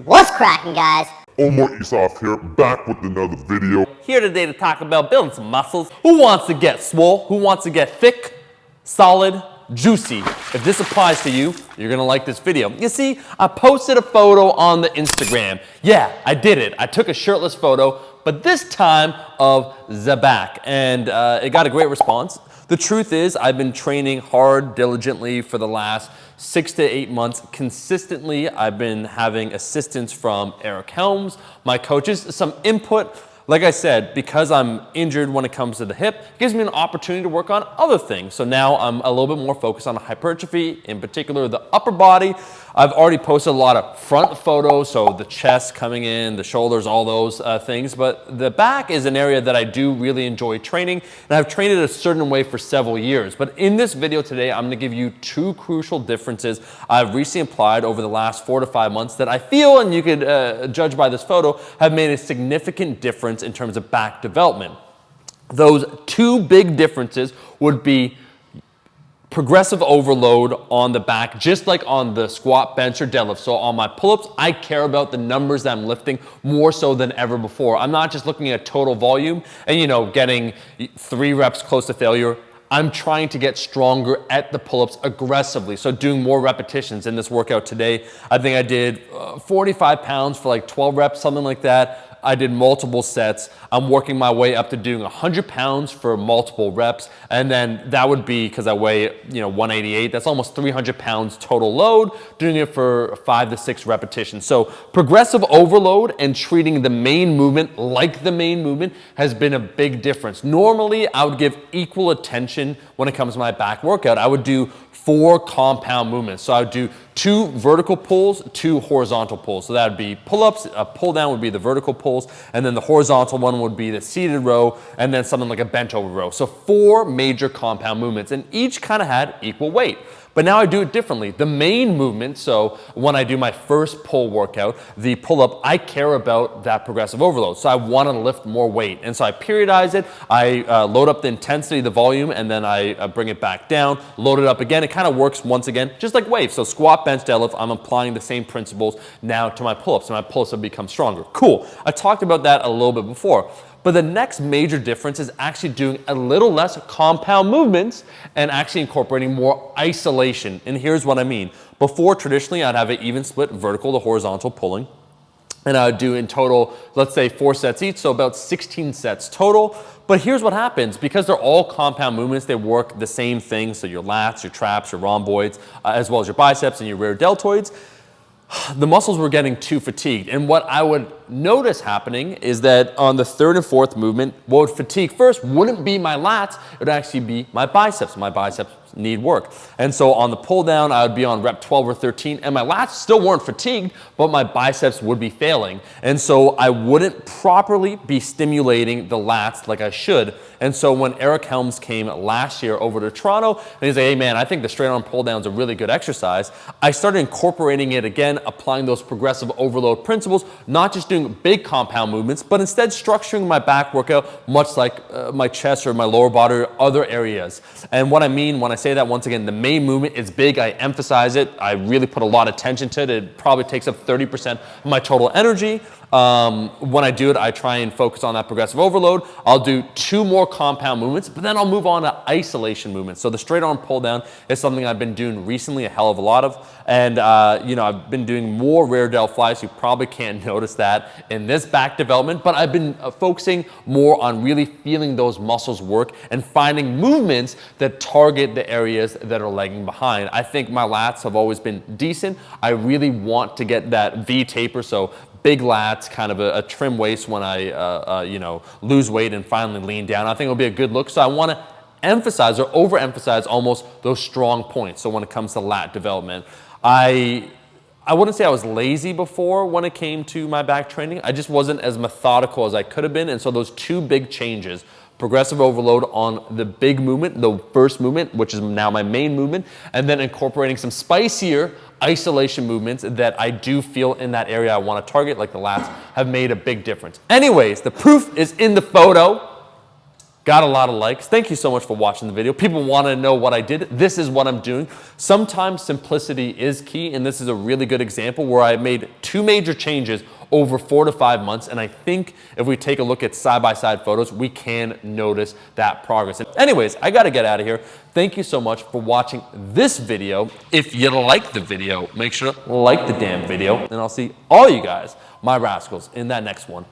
What's cracking, guys? MOMMA'S here, back with another video. Here today to talk about building some muscles. Who wants to get swole? Who wants to get thick, solid, juicy? If this applies to you, you're gonna like this video. You see, I posted a photo on the Instagram. Yeah, I did it. I took a shirtless photo, but this time of the back, and it got a great response. The truth is, I've been training hard, diligently for the last 6 to 8 months. Consistently, I've been having assistance from Eric Helms, my coaches, some input. Like I said, because I'm injured when it comes to the hip, it gives me an opportunity to work on other things. So now I'm a little bit more focused on hypertrophy, in particular the upper body. I've already posted a lot of front photos, so the chest coming in, the shoulders, all those things. But the back is an area that I do really enjoy training, and I've trained it a certain way for several years. But in this video today, I'm gonna give you 2 crucial differences I've recently applied over the last 4 to 5 months that I feel, and you could judge by this photo, have made a significant difference in terms of back development. Those 2 big differences would be progressive overload on the back, just like on the squat, bench, or deadlift. So on my pull-ups, I care about the numbers that I'm lifting more so than ever before. I'm not just looking at total volume and, getting 3 reps close to failure. I'm trying to get stronger at the pull-ups aggressively. So doing more repetitions in this workout today. I think I did 45 pounds for like 12 reps, something like that. I did multiple sets. I'm working my way up to doing 100 pounds for multiple reps. And then that would be, because I weigh 188, that's almost 300 pounds total load, doing it for 5 to 6 repetitions. So progressive overload and treating the main movement like the main movement has been a big difference. Normally, I would give equal attention when it comes to my back workout. I would do 4 compound movements. So I would do 2 vertical pulls, 2 horizontal pulls. So that would be pull-ups, a pull-down would be the vertical pulls, and then the horizontal one would be the seated row, and then something like a bench over row. So 4 major compound movements, and each kind of had equal weight. But now I do it differently. The main movement, so when I do my first pull workout, the pull-up, I care about that progressive overload. So I want to lift more weight. And so I periodize it, I load up the intensity, the volume, and then I bring it back down, load it up again. It kind of works once again, just like weights. So squat, bench, deadlift, I'm applying the same principles now to my pull-ups, and my pull-ups have become stronger. Cool. I talked about that a little bit before. But the next major difference is actually doing a little less compound movements and actually incorporating more isolation. And here's what I mean. Before, traditionally, I'd have an even split vertical to horizontal pulling. And I would do in total, let's say 4 sets each, so about 16 sets total. But here's what happens. Because they're all compound movements, they work the same thing. So your lats, your traps, your rhomboids, as well as your biceps and your rear deltoids. The muscles were getting too fatigued. And what I would notice happening is that on the 3rd and 4th movement, what would fatigue first wouldn't be my lats, it would actually be my biceps. My biceps need work. And so on the pull down, I would be on rep 12 or 13, and my lats still weren't fatigued, but my biceps would be failing. And so I wouldn't properly be stimulating the lats like I should. And so when Eric Helms came last year over to Toronto, and he's like, hey man, I think the straight arm pull down is a really good exercise, I started incorporating it again, applying those progressive overload principles, not just doing big compound movements, but instead structuring my back workout much like my chest or my lower body or other areas. And what I mean when I say that, once again, the main movement is big. I emphasize it. I really put a lot of attention to it. It probably takes up 30% of my total energy. When I do it, I try and focus on that progressive overload. I'll do 2 more compound movements, but then I'll move on to isolation movements. So the straight arm pull down is something I've been doing recently, a hell of a lot of. And, I've been doing more rear delt flies. You probably can't notice that in this back development, but I've been focusing more on really feeling those muscles work and finding movements that target the areas that are lagging behind. I think my lats have always been decent. I really want to get that V taper, so big lats, kind of a trim waist when I, lose weight and finally lean down. I think it'll be a good look. So I want to emphasize or overemphasize almost those strong points. So when it comes to lat development, I wouldn't say I was lazy before when it came to my back training. I just wasn't as methodical as I could have been. And so those 2 big changes, progressive overload on the big movement, the first movement, which is now my main movement, and then incorporating some spicier isolation movements that I do feel in that area I want to target, like the lats, have made a big difference. Anyways, the proof is in the photo. Got a lot of likes. Thank you so much for watching the video. People want to know what I did. This is what I'm doing. Sometimes simplicity is key, and this is a really good example where I made 2 major changes over 4 to 5 months, and I think if we take a look at side-by-side photos, we can notice that progress. And anyways, I gotta get out of here. Thank you so much for watching this video. If you like the video, make sure to like the damn video, and I'll see all you guys, my rascals, in that next one.